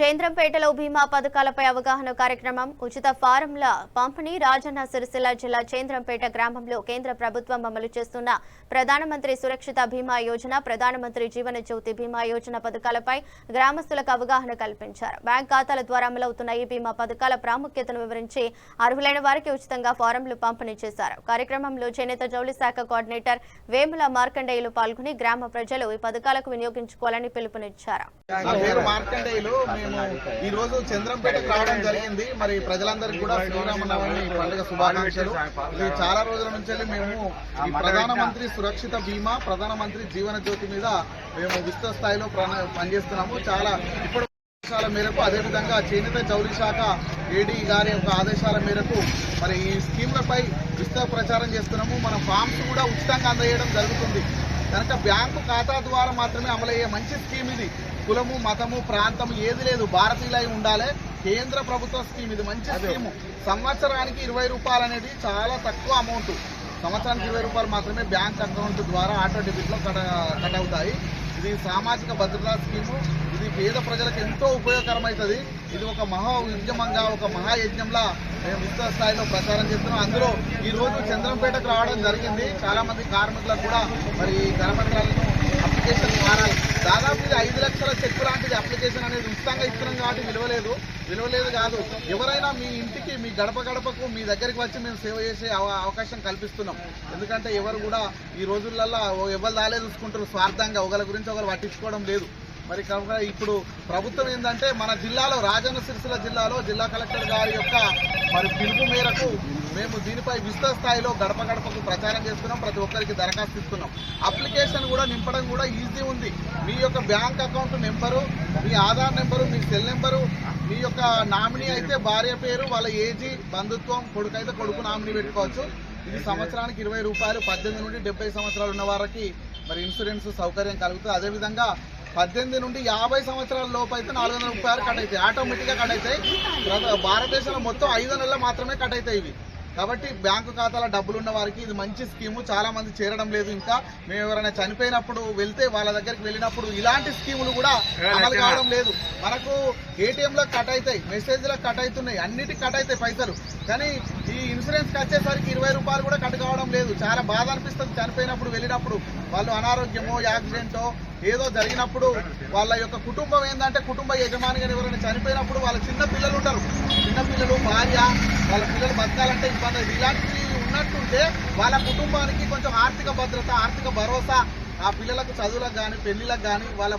చంద్రంపేటలో బీమా పథకాలపై అవగాహన కార్యక్రమం ఉచిత ఫారంల పంపిణీ రాజన్న సిరిసిల్ల జిల్లా చంద్రంపేట గ్రామంలో కేంద్ర ప్రభుత్వం అమలు చేస్తున్న ప్రధానమంత్రి సురక్షిత బీమా యోజన ప్రధానమంత్రి జీవన జ్యోతి బీమా యోజన పథకాలపై గ్రామస్తులకు అవగాహన కల్పించారు. బ్యాంక్ ఖాతాల ద్వారా అమలవుతున్న ఈ బీమా పథకాల ప్రాముఖ్యతను వివరించి అర్హులైన వారికి ఉచితంగా ఫారంలు పంపిణీ చేశారు. కార్యక్రమంలో చేనేత జౌళి శాఖ కోఆర్డినేటర్ వేముల మార్కండేయులు పాల్గొని గ్రామ ప్రజలు ఈ పథకాలకు వినియోగించుకోవాలని పిలుపునిచ్చారు. ఈ రోజు చంద్రంపేటకు రావడం జరిగింది. మరి ప్రజలందరికీ కూడా శ్రీరామనవమి పండుగ శుభాకాంక్షలు. ఇది చాలా రోజుల నుంచి మేము ఈ ప్రధానమంత్రి సురక్షిత బీమా ప్రధానమంత్రి జీవన జ్యోతి మీద మేము విస్తృత స్థాయిలో పనిచేస్తున్నాము. చాలా ఇప్పుడు ఆదేశాల మేరకు అదేవిధంగా చేనేత జౌళి శాఖ ఏడీ గారి యొక్క ఆదేశాల మేరకు మరి ఈ స్కీమ్లపై విస్తృత ప్రచారం చేస్తున్నాము. మన ఫామ్స్ కూడా ఉచితంగా అందజేయడం జరుగుతుంది. కనుక బ్యాంకు ఖాతా ద్వారా మాత్రమే అమలయ్యే మంచి స్కీమ్ ఇది. కులము మతము ప్రాంతం ఏది లేదు, భారతీయులై ఉండాలి. కేంద్ర ప్రభుత్వ స్కీమ్ ఇది, మంచి స్కీము. సంవత్సరానికి 20 రూపాయలు అనేది చాలా తక్కువ అమౌంట్. సంవత్సరానికి 20 రూపాయలు మాత్రమే బ్యాంక్ అకౌంట్ ద్వారా ఆటో డెబిట్లో కట్ అవుతాయి. ఇది సామాజిక భద్రతా స్కీము. ఇది పేద ప్రజలకు ఎంతో ఉపయోగకరమవుతుంది. ఇది ఒక మహా ఉద్యమంగా ఒక మహాయజ్ఞంలా మేము విస్తృత స్థాయిలో ప్రచారం చేస్తున్నాం. అందులో ఈరోజు చంద్రంపేటకు రావడం జరిగింది. చాలామంది కార్మికులకు కూడా మరి కరపత్రాలను అప్లికేషన్ మారాలి. దాదాపు ఇది 5 లక్షల చెక్కు లాంటిది. అప్లికేషన్ అనేది ఉచితంగా ఇస్తున్నాం కాబట్టి విలువలేదు కాదు. ఎవరైనా మీ ఇంటికి మీ గడపకు మీ దగ్గరికి వచ్చి మేము సేవ చేసే అవకాశం కల్పిస్తున్నాం. ఎందుకంటే ఎవరు కూడా ఈ రోజులలో ఎవరు దాలే చూసుకుంటారు స్వార్థంగా, ఒకరి గురించి ఒకరు పట్టించుకోవడం లేదు. మరి కనుక ఇప్పుడు ప్రభుత్వం ఏంటంటే మన జిల్లాలో రాజన్న సిరిసిల్ల జిల్లాలో జిల్లా కలెక్టర్ గారి యొక్క మరి పిలుపు మేరకు మేము దీనిపై విస్తృత స్థాయిలో గడపకు ప్రచారం చేస్తున్నాం. ప్రతి ఒక్కరికి దరఖాస్తు ఇస్తున్నాం. అప్లికేషన్ కూడా నింపడం కూడా ఈజీ ఉంది. మీ యొక్క బ్యాంక్ అకౌంట్ నెంబరు, మీ ఆధార్ నెంబరు, మీ సెల్ నెంబరు, మీ యొక్క నామినీ అయితే భార్య పేరు, వాళ్ళ ఏజీ, బంధుత్వం, కొడుకు అయితే కొడుకు నామినీ పెట్టుకోవచ్చు. ఇది సంవత్సరానికి 20 రూపాయలు. 18 నుండి 70 సంవత్సరాలు ఉన్న వారికి మరి ఇన్సూరెన్స్ సౌకర్యం కలుగుతుంది. అదేవిధంగా 18 నుండి 50 సంవత్సరాల లోపు అయితే 430 కట్ అవుతాయి, ఆటోమేటిక్గా కట్ అవుతాయి. భారతదేశంలో మొత్తం 5 నెలలు మాత్రమే కట్ అవుతాయి ఇవి. కాబట్టి బ్యాంకు ఖాతాలో డబ్బులు ఉన్న వారికి ఇది మంచి స్కీము. చాలా మంది చేరడం లేదు. ఇంకా మేము ఎవరైనా చనిపోయినప్పుడు వెళ్తే వాళ్ళ దగ్గరికి వెళ్ళినప్పుడు ఇలాంటి స్కీములు కూడా అమలు కావడం లేదు. మనకు ఏటీఎంలో కట్ అవుతాయి, మెసేజ్లో కట్ అవుతున్నాయి, అన్నిటికీ కట్ అవుతాయి పైసలు. కానీ ఈ ఇన్సూరెన్స్కి వచ్చేసరికి 20 రూపాయలు కూడా కట్ కావడం లేదు. చాలా బాధ అనిపిస్తుంది. చనిపోయినప్పుడు వెళ్ళినప్పుడు వాళ్ళు అనారోగ్యమో యాక్సిడెంటో ఏదో జరిగినప్పుడు వాళ్ళ యొక్క కుటుంబం ఏంటంటే కుటుంబ యజమానిగా ఎవరైనా చనిపోయినప్పుడు వాళ్ళ చిన్న పిల్లలు ఉంటారు, చిన్నపిల్లలు, భార్య, వాళ్ళ పిల్లలు బతకాలంటే ఇబ్బంది. ఇలాంటివి ఉన్నట్టుంటే వాళ్ళ కుటుంబానికి కొంచెం ఆర్థిక భద్రత, ఆర్థిక భరోసా, ఆ పిల్లలకు చదువులకు కానీ పెళ్లిలకు కానీ వాళ్ళ